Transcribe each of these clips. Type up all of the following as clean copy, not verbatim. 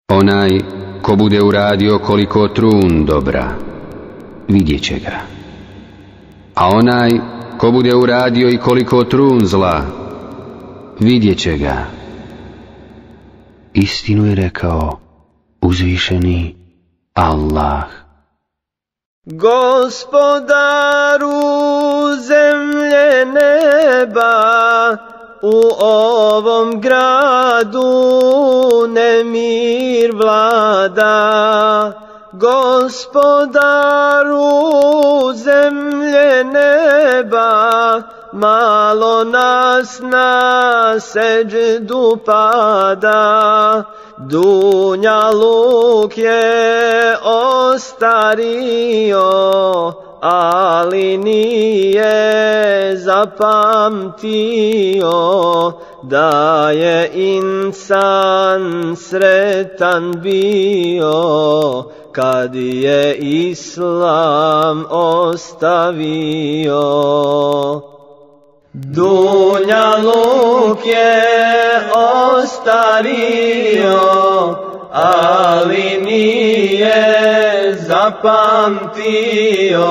Onaj ko bude uradio koliko trun dobra, vidjet će ga. A onaj ko bude uradio i koliko trun zla, vidjet će ga. Istinu je rekao uzvišeni Allah. Gospodaru zemlje neba, u ovom gradu nemir vlada. Gospodaru zemlje neba, malo nas na seđdu pada. Dunjaluk je ostario, ali nije zapamtio da je insan sretan bio kad je Islam ostavio. Dunjaluk je ostario, ali nije zapamtio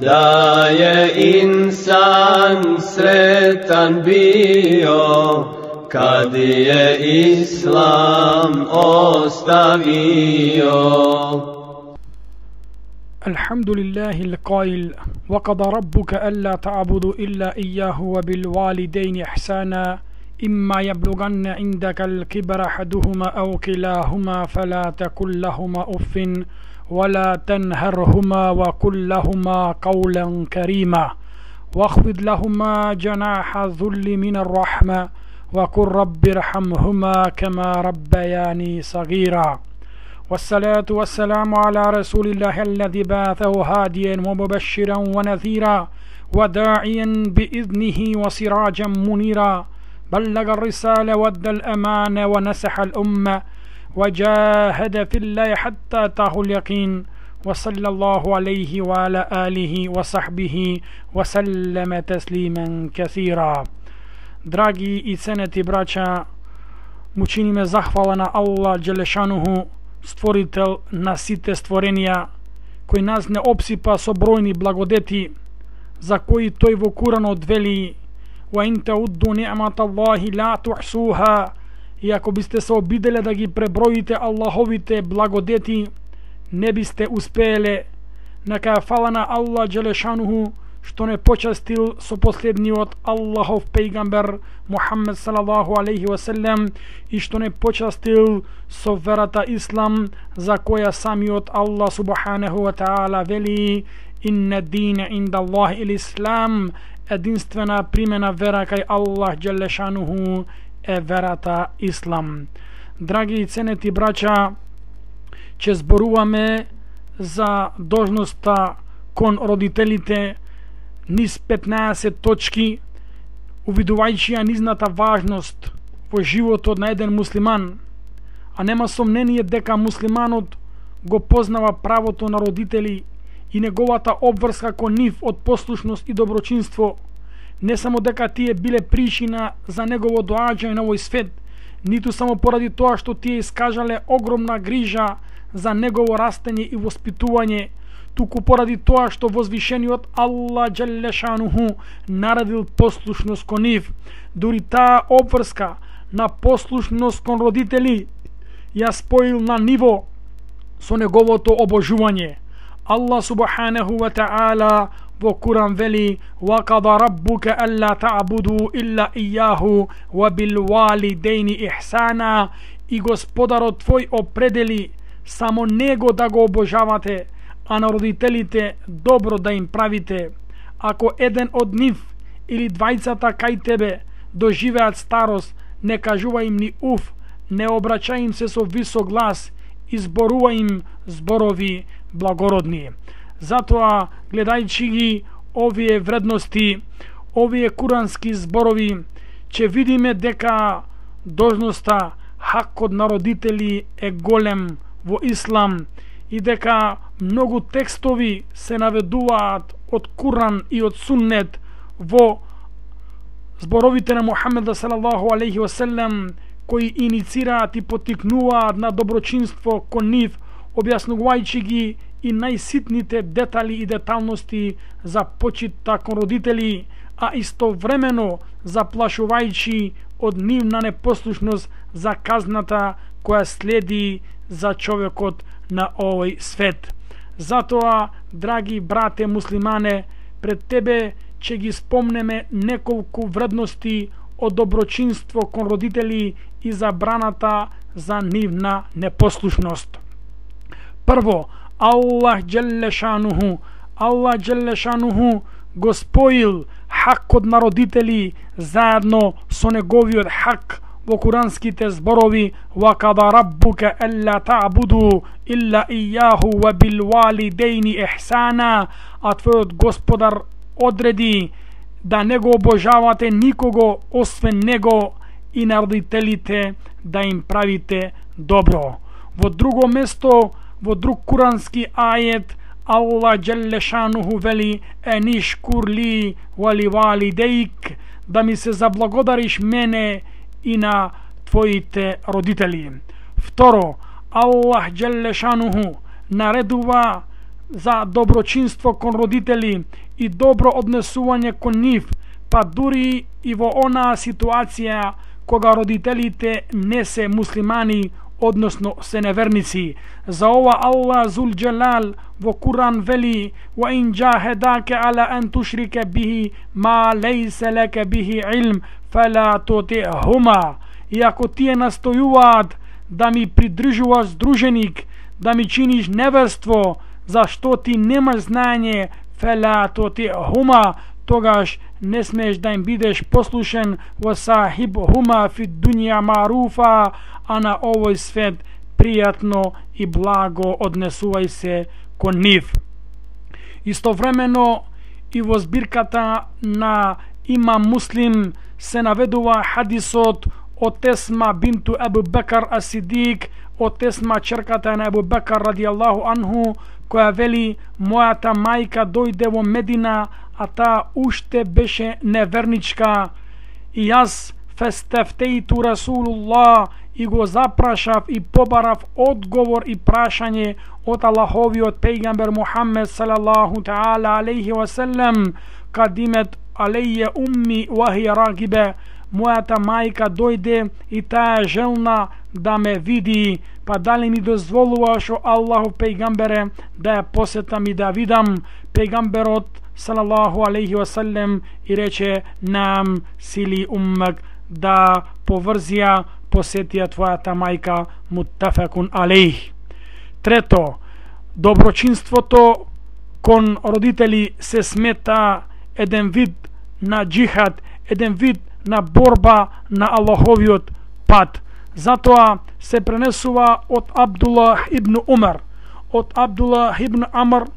da je insan sretan bio kad je Islam ostavio. الحمد لله القائل وقضى ربك ألا تعبدوا إلا إياه وبالوالدين إحسانا إما يبلغن عندك الكبر أحدهما أو كلاهما فلا تقل لهما أف ولا تنهرهما وقل لهما قولا كريما واخفض لهما جناح الذل من الرحمة وقل رب ارحمهما كما ربياني صغيرا. والصلاة والسلام على رسول الله الذي بعثه هاديا ومبشرا ونذيرا وداعيا بإذنه وسراجا منيرا بلغ الرسالة وادى الأمانة ونصح الأمة وجاهد في الله حتى أتاه اليقين وصلى الله عليه وعلى آله وصحبه وسلم تسليما كثيرا. Dragi i ceneti braća, mučini me zahvala na Allah Đelešanuhu, stvoritelj na site stvorenja, koji nas ne opsipa со brojni blagodeti, za koji той во Куранот вели وَإِنْ تَعُدُّوا نِعْمَةَ اللَّهِ لَا تُحْصُوهَا. И ако бисте се обиделе да ги преброите Аллаховите благодети, не бисте успееле. Нека фала на Аллах Джелешануху што не почастил со последниот Аллахов пејгамбер Мухаммед салаллаху алейхи васелем и што не почастил со верата Ислам, за која самиот Аллах субханаху ва таала вели инна дина инда Аллахи ил Ислам, единствена примена вера кај Аллах Джелешануху е верата Ислам. Драги и ценети браќа, ќе зборуваме за должноста кон родителите низ 15 точки, увидувајќи ја низната важност во животот на еден муслиман, а нема сомнение дека муслиманот го познава правото на родители и неговата обврска кон нив од послушност и доброчинство. Не само дека тие биле причина за негово доаѓање на овој свет, ниту само поради тоа што тие искажале огромна грижа за негово растење и воспитување, туку поради тоа што возвишениот Аллах Джелешануху наредил послушност кон нив. Дури таа обврска на послушност кон родители ја споил на ниво со неговото обожување. Аллах субханаху ва таала во Куран вели وَقَضَى رَبُّكَ أَلَّا تَعْبُدُوا إِلَّا إِيَّاهُ وَبِالْوَالِدَيْنِ إِحْسَانًا. И Господарот твој определи само него да го обожавате, а на родителите добро да им правите. Ако еден од нив или двајцата кај тебе доживеат старост, не кажува им ни уф, не обраќа им се со висок глас, изборува им зборови благородни. Затоа, гледајќи ги овие вредности, овие курански зборови, ќе видиме дека должноста, хакот на родители е голем во Ислам и дека многу текстови се наведуваат од Куран и од Суннет во зборовите на Мухаммед салаллаху алейхи васелем, кои иницираат и поттикнуваат на доброчинство кон нив, објаснувајќи ги и најситните детали и деталности за почитта кон родители, а истовремено заплашувајќи од нивна непослушност за казната која следи за човекот на овој свет. Затоа, драги брате муслимане, пред тебе ќе ги спомнеме неколку вредности од доброчинство кон родители и забраната за нивна непослушност. Прво, Аллах Джелле Шануху го споил хакот на родители заедно со неговиот хак во куранските зборови "Ва када раббука алла та'буду илла ијаху ва бил валидейни ихсана", а твојот господар одреди да не го обожавате никого освен него и на родителите да им правите добро. Во друго место, во друг курански ајет, Аллах Джелле Шануху вели "Енишкур ли вали валидейк", да ми се заблагодариш мене и на твоите родители. Второ, Аллах Джелле Шануху наредува за доброчинство кон родители и добро однесување кон нив, па дури и во онаа ситуација кога родителите не се муслимани, односно се неверници. За ова Аллах Зул Джелал во Куран вели "Ва ин джахедаке ала ан тушрике бихи ма лейсе леке бихи илм фала тути'хума", и ако тие настојуваат да ми придржуваш друженик, да ми чиниш неверство, зашто ти немаш знаење, фала тути'хума, тогаш не смееш да им бидеш послушен, во сахибхума фи дуња маруфа, а на овој свет пријатно и благо однесувај се кон нив. Истовремено и во збирката на Имам Муслим се наведува хадисот од Тесма бинту Абу Бекар ас-Сидик, од Тесма черката на Абу Бекар радијаллаху анху, која вели "Мојата мајка дојде во Медина, а таа уште беше неверничка, и јас фестефтейту Расулуллах, и го запрашав и побарав одговор и прашање од Аллаховиот пејгамбер Мухаммед салаллаху таала алейхи ва селем, кадимет алеје умми вахија рагибе", мојата мајка дојде и таа желна да ме види, па дали ми дозволуваш о Аллахов пејгамбере да ја посетам и да видам? Пејгамберот салаллаху алейхи ва селем и рече "Нам сили уммак", да поврзија посетија твојата мајка, муттафакун алейх. Трето, доброчинството кон родители се смета еден вид на джихад, еден вид на борба на Аллаховиот пат. Затоа се пренесува од Абдуллах ибн Умар, од Абдуллах ибн Амр,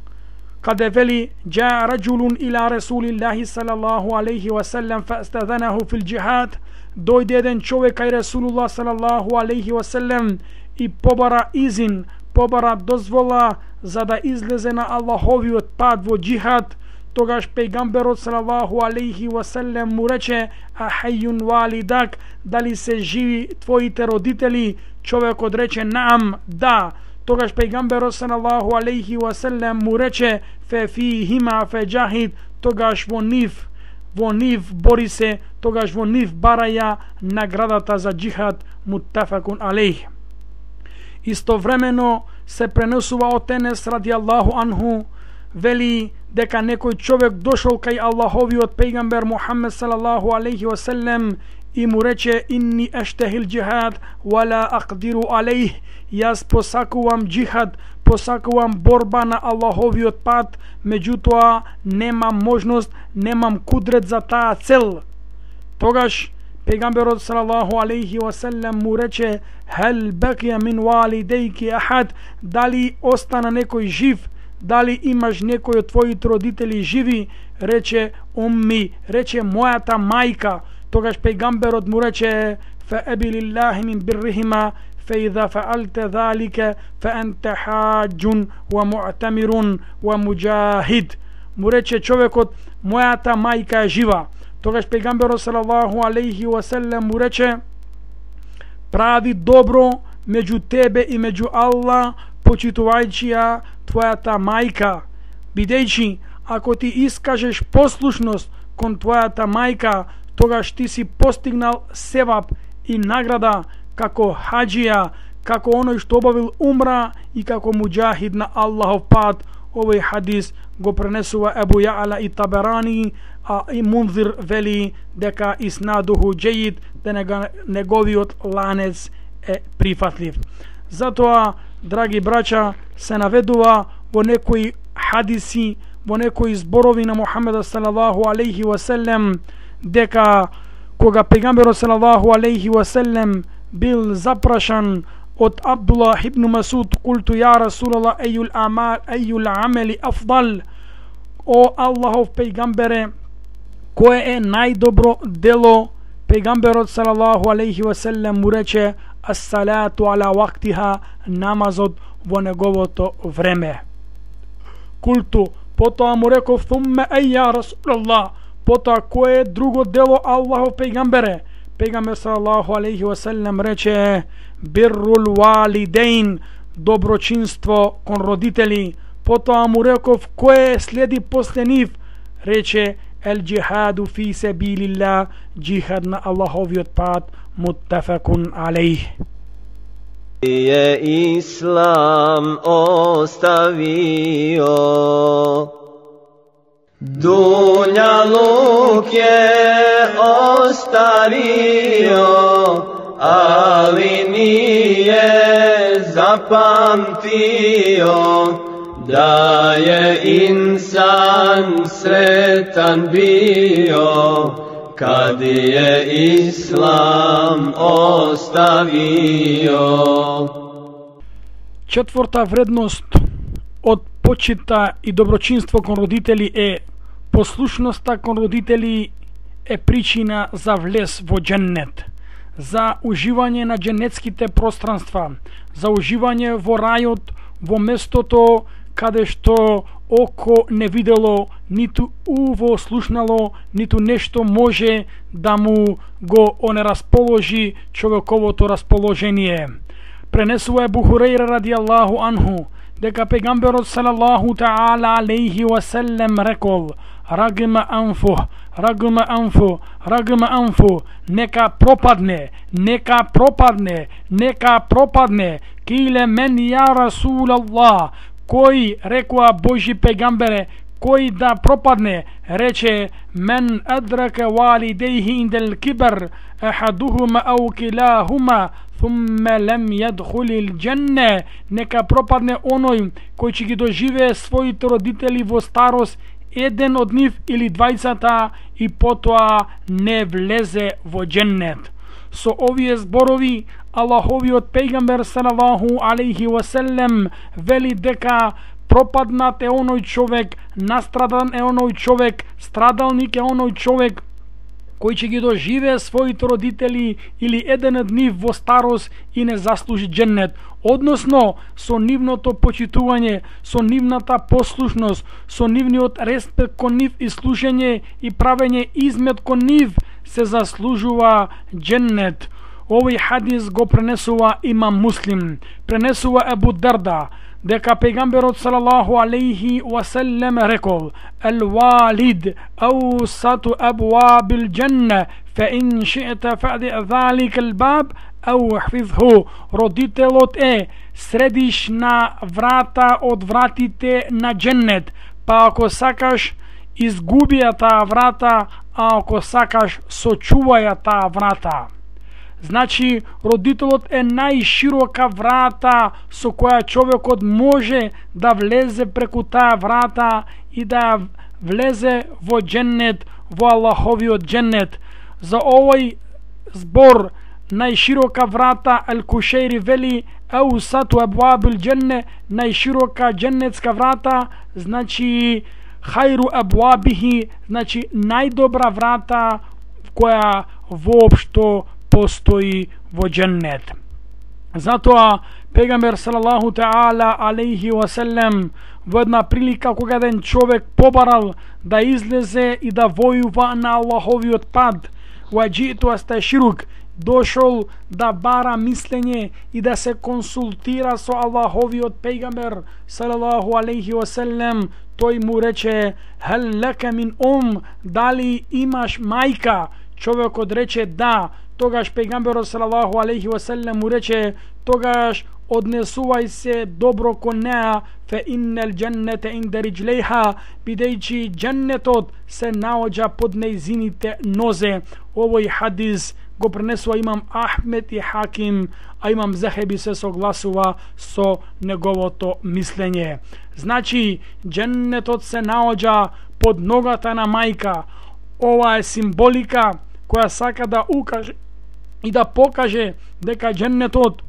каде вели "Джа раджулун ила Расулиллахи салаллаху алейхи ва селем фастаденаху фил джихад", дојде еден човек кај Расулуллах салаллаху алейхи ва селем и побара изин, побара дозвола за да излезе на Аллаховиот пат во джихад. Тогаш пејгамберот салаллаху алейхи ва селем му рече "Ахајун валидак", дали се живи твоите родители? Човекот рече "Наам", да. Тогаш пејгамберот салаллаху алейхи ва селем му рече "Фе фихима феджахид", тогаш во нив бори се, тогаш во нив бараја наградата за джихад, муттафакун алейх. Истовремено се пренесува од Енес радијаллаху анху, вели дека некој човек дошол кај Аллаховиот пејгамбер Мухаммед салаллаху алейхи ва селем и му рече "Инни аштехил джихад вала aqdiru алейх", јас посакувам джихад, посакувам борба на Аллаховиот пат, меѓутоа немам можност, немам кудрет за таа цел. Тогаш пејгамберот салаллаху алейхи ва селем му рече "Хел бакија мин валидейки ахад", дали остана некој жив, дали имаш некој од твоите родители живи? Рече "Умми", рече "Мојата мајка". Тогаш пејгамберот му рече "Фаъби лиллахи мин биррихима, فإذا فعلت ذلك فأنت حاج ومعتمر ومجاهد". Му рече човекот "Мојата мајка е жива". Тогаш пејгамберот салаллаху алейхи ва селем му рече прави добро меѓу тебе и меѓу Аллах, почитувајќи ја твојата мајка, бидејќи ако ти искажеш послушност кон твојата мајка, тогаш ти си постигнал севап и награда како хаджија, како оној што обавил умра и како муџахид на Аллахов пат. Овој хадис го пренесува Ебу Ја'ла и Таберани, а и Мунзир вели дека иснадуху џејид, да неговиот ланец е прифатлив. Затоа, драги браќа, се наведува во некои хадиси, во некои зборови на Мухаммед салаллаху алейхи ва селем, дека кога пегамберот салаллаху алейхи ва селем бил запрашан од Абдуллах ибн Масуд, култу ја Расулаллах, ејул амели афдал, о Аллахов пегамбере, кое е најдобро дело? Пегамберот салаллаху алейхи ва селем му рече ас-салату ала вактиха, намазот во неговото време. Култу, потоа му реков thumma ја Расулаллах, потоа кое е друго дело Аллахов пегамбере? Пегамбер салаллаху алейхи ва селем рече биррул валидейн, доброчинство кон родители. Потоа му реков кое следи после нив? Рече ел джихаду фи сабилилlah, джихад на Аллаховиот пат. Муттафакун алейх. Je Islam ostavio, dunjaluk je ostario, ali nije zapamtio da je insan sretan bio kad je Islam ostavio. Четврта вредност од почита и доброчинство кон родители е послушноста кон родители е причина за влез во џеннет, за уживање на џеннетските пространства, за уживање во рајот, во местото каде што око не видело, ниту уво слушнало, ниту нешто може да му го онерасположи човековото расположение. Пренесува Ебу Хурейра радијаллаху анху дека пегамберот салаллаху таала алейхи ва селем рекол рагма анфу, нека пропадне, киле мен ја Расулаллах, кој рекоа Божи пегамбере, кој да пропадне? Рече мен адрака валидейхи индел кибар, ахадухума ау килахума, thumma lam yadkhulil janna, нека пропадне оној кој ќе ги доживее своите родители во старост, еден од нив или двајцата, и потоа не влезе во џеннет. Со овие зборови Аллаховиот пегамбер салаллаху алейхи ва селем вели дека пропаднат е оној човек, настрадан е оној човек, страдалник е оној човек кој ќе ги доживее своите родители или еден од нив во старост и не заслужи џеннет. Односно, со нивното почитување, со нивната послушност, со нивниот респект кон нив и слушање и правење измет кон нив се заслужува џеннет. Овој хадис го пренесува имам Муслим. Пренесува Ебу Дарда дека пегамберот салаллаху алейхи ва селем рекол ел валид аусату абвабил џенне, фе ин ши'та фаъди залика ал баб ау хфизху. Родителот е средишна врата од вратите на џеннет, па ако сакаш изгуби ја таа врата, а ако сакаш сочувај ја таа врата. Значи, родителот е најширока врата со која човекот може да влезе преку таа врата и да влезе во џеннет, во Аллаховиот џеннет. За овој збор најширока врата Ал-Кушейри вели аусату абвабил џенне, најширока џеннетска врата, значи хајру абвабихи, значи најдобра врата која воопшто постои во џеннет. Затоа пегамбер салаллаху таала алейхи ва селем во една прилика кога еден човек побарал да излезе и да војува на Аллаховиот пат, ва џиту асташирук, дошол да бара мислење и да се консултира со Аллаховиот пејгамбер салаллаху алейхи васелем, тој му рече: "Хел лека мин дали имаш мајка?" Човекот рече: "Да." Тогаш пејгамберот салаллаху алейхи васелем му рече: "Тогаш однесувај се добро кон неа, фе иннел дженнете инде риџлејха, бидејќи дженнетот се наоѓа под нејзините нозе." Овој хадис го пренесува имам Ахмед и Хаким, а имам Захеби се согласува со неговото мислење. Значи, дженнетот се наоѓа под ногата на мајка. Ова е символика која сака да укаже и да покаже дека дженнетот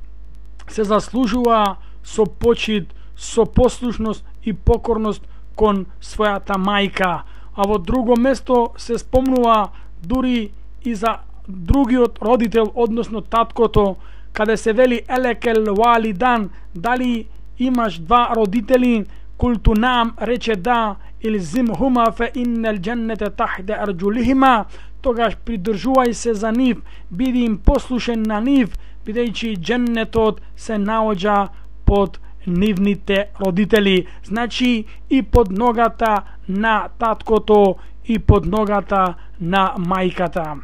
се заслужува со почит, со послушност и покорност кон својата мајка. А во друго место се спомнува дури и за другиот родител, односно таткото, каде се вели: "Елекел валидан", дали имаш два родители? Култу наам, рече да. "Илзимхума фе иннел дженнете тахте арџулихима", тогаш придржувај се за нив, биди им послушен на нив, бидејќи дженнетот се наоѓа под нивните родители. Значи и под ногата на таткото и под ногата на мајката.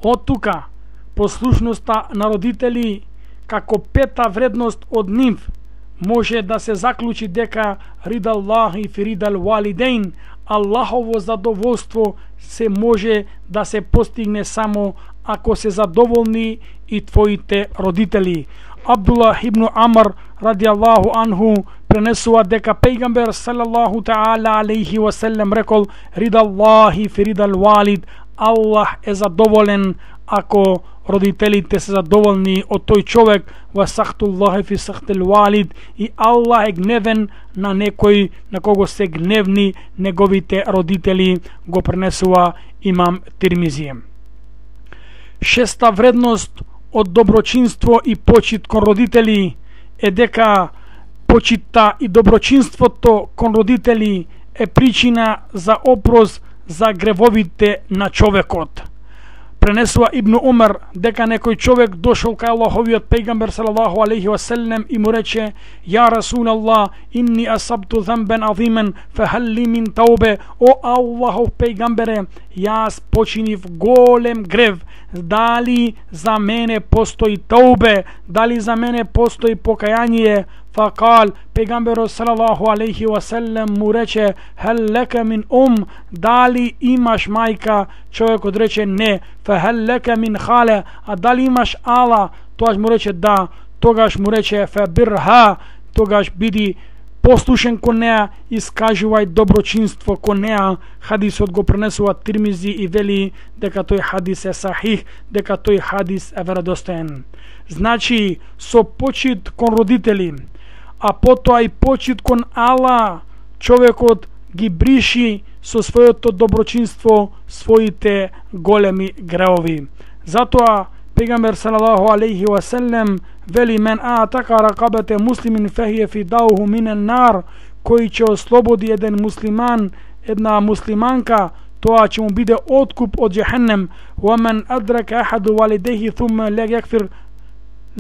Од тука послушноста на родители како пета вредност од нив може да се заклучи дека ридаллахи фи ридал валидейн, Аллахово задоволство се може да се постигне само ако се задоволни и твоите родители. Абдуллах ибн Амр радијаллаху анху пренесува дека пејгамбер салаллаху таала алейхи васелем рекол: "Ридаллахи фи ридал валид", Аллах е задоволен ако родителите се задоволни од тој човек, ва сахтуллахи фи сахтил валид, и Аллах е гневен на некој на кого се гневни неговите родители, го пренесува имам Тирмизи. Шеста вредност од доброчинство и почит кон родители е дека почитта и доброчинството кон родители е причина за опрос за гревовите на човекот. Пренесува Ибн Умар дека некој човек дошол кај Аллаховиот пејгамбер салаллаху алейхи васелем и му рече: "Ја Расулаллах, инни асабту замбен азимен, фахал ли мин таубе." "О Аллахов пејгамбере, јас починив голем грев, дали за мене постои таубе, дали за мене постои покаяние?" Факал, пејгамберот салаллаху алейхи васелем му рече: "Хел лека мин дали имаш мајка?" Човекот рече: "Не." "Фахел лека мин хале, а дали имаш ала?" Тогаш му рече: "Да." Тогаш му рече: "Фабирха", тогаш биди послушен кон неа, искажувај доброчинство кон неа. Хадисот го пренесува Тирмизи и вели дека тој хадис е сахих, дека тој хадис е веродостоен. Значи, со почит кон родители, а потоа и почит кон Ала, човекот ги бриши со своето доброчинство своите големи греови. Затоа пејгамбер салаллаху алейхи васелем вели: "Мен атака ракабете муслимин фехие фидауху минен нар", кој ќе ослободи еден муслиман, една муслиманка, тоа ќе му биде откуп од џехеннем. "Ва мен адрака ахаду валидейхи thumma ла јакфир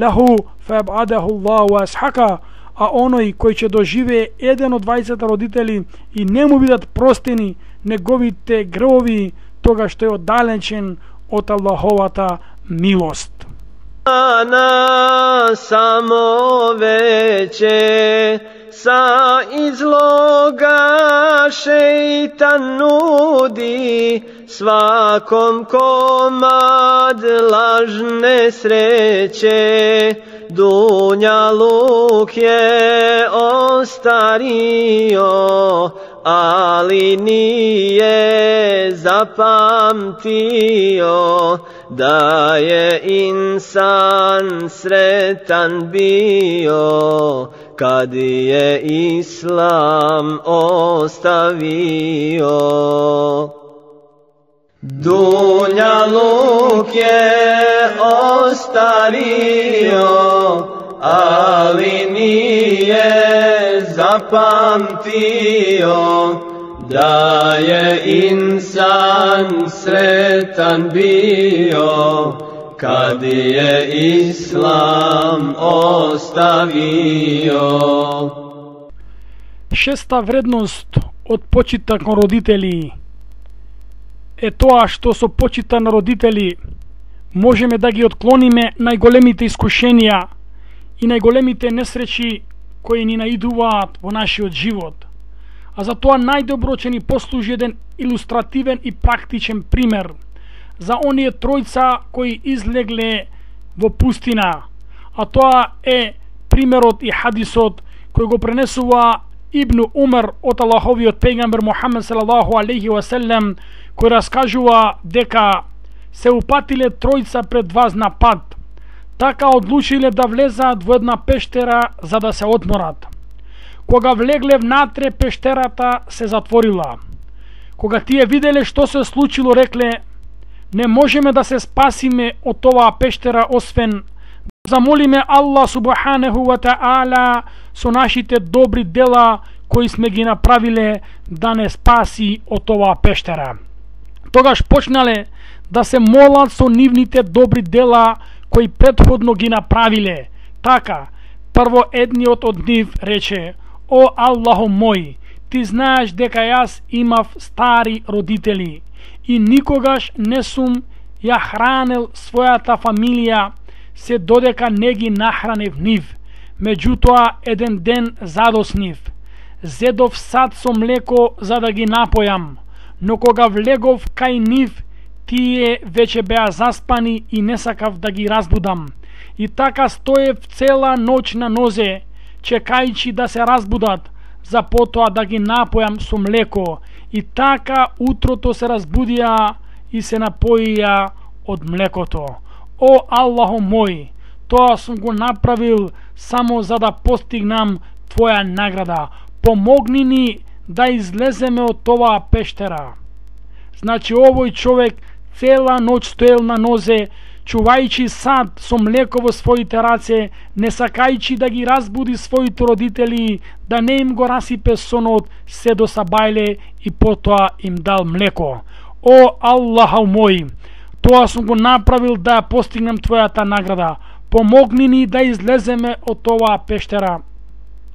лаху фабадаху Аллаху ва асхака", а оној кој ќе доживее еден од двајцата родители и не му бидат простени неговите греови, тогаш тој оддалечен од Аллаховата милост. Ana samo veće sa izloga šeitan nudi svakom komad lažne sreće. Dunjaluk je ostario, ali nije zapamtio da je insan sretan bio kad je Islam ostavio. Dunjaluk je ostario, ali nije zapamtio da je insan sretan bio kad je Islam ostavio. Шеста вредност од почитот кон родители е тоа што со почитот на родители можеме да ги отклониме најголемите искушенија и најголемите несреќи кои ни наидуваат во нашиот живот. А за тоа најдобро ќе ни послужи еден илустративен и практичен пример за оние тројца кои излегле во пустина. А тоа е примерот и хадисот кој го пренесува Ибн Умар од Аллаховиот пегамбер Мухамед салаллаху алейхи ва селем, кој раскажува дека се упатиле тројца пред вас на пат. Така одлучиле да влезаат во една пештера за да се одморат. Кога влегле внатре, пештерата се затворила. Кога тие виделе што се случило, рекле: не можеме да се спасиме од оваа пештера освен да замолиме Аллах субханеху ва таала со нашите добри дела кои сме ги направиле да не спаси од оваа пештера. Тогаш почнале да се молат со нивните добри дела кои претходно ги направиле. Така, прво едниот од нив рече: о Аллахо мој, ти знаеш дека јас имав стари родители и никогаш не сум ја хранел својата фамилија се додека не ги нахранев нив. Меѓутоа еден ден задоснив. Зедов сад со млеко за да ги напојам, но кога влегов кај нив, тие веќе беа заспани и не сакав да ги разбудам. И така стоев цела ноќ на нозе, чекајќи да се разбудат, за потоа да ги напојам со млеко. И така утрото се разбудија и се напоија од млекото. О Аллахо мој, тоа сум го направил само за да постигнам Твоја награда. Помогни ни да излеземе од оваа пештера. Значи овој човек цела ноќ стоел на нозе, чувајќи сад со млеко во своите раце, не сакајќи да ги разбуди своите родители, да не им го расипе сонот, се до сабајле и потоа им дал млеко. О Аллахо мој, тоа сум го направил да постигнем Твојата награда. Помогни ни да излеземе од оваа пештера.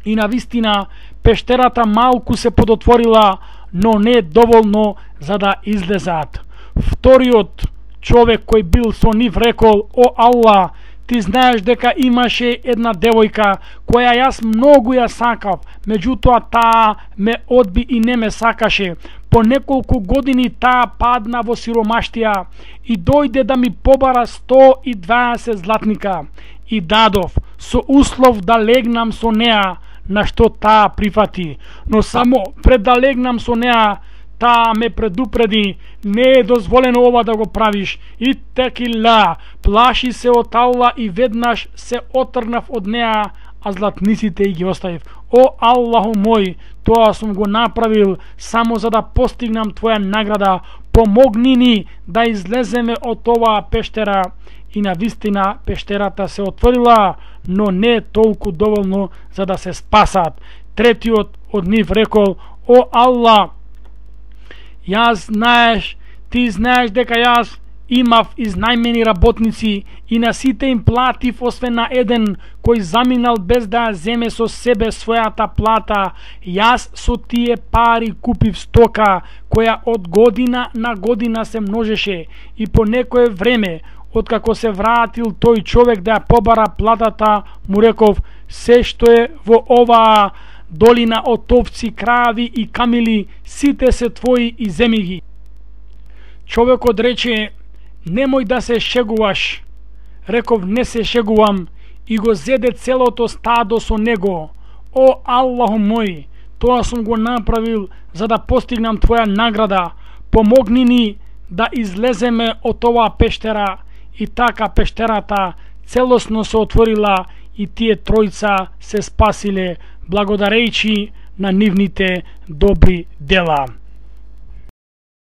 И навистина пештерата малку се подотворила, но не доволно за да излезат. Вториот човек кој бил со нив рекол: о Аллах, ти знаеш дека имаше една девојка која јас многу ја сакав, меѓутоа таа ме одби и не ме сакаше. По неколку години таа падна во сиромаштија и дојде да ми побара 120 златника. И дадов, со услов да легнам со неа, на што таа прифати. Но само пред да легнам со неа, таа ме предупреди: не е дозволено ова да го правиш. И текила, плаши се од Аллах, и веднаш се отрнав од неа, а златниците и ги оставив. О Аллаху мој, тоа сум го направил само за да постигнам Твоја награда. Помогни ни да излеземе од оваа пештера. И навистина пештерата се отворила, но не толку доволно за да се спасат. Третиот од нив рекол: о Аллах, ти знаеш дека јас имав изнајмени работници и на сите им платив освен на еден кој заминал без да земе со себе својата плата. Јас со тие пари купив стока која од година на година се множеше и по некое време, откако се вратил тој човек да ја побара платата, му реков: се што е во оваа долина од овци, крави и камили, сите се твои и земи ги. Човекот рече: немој да се шегуваш. Реков: не се шегувам, и го зеде целото стадо со него. О Аллаху мој, тоа сум го направил за да постигнам Твоја награда. Помогни ни да излеземе од оваа пештера. И така пештерата целосно се отворила и тие тројца се спасиле благодарејќи на нивните добри дела.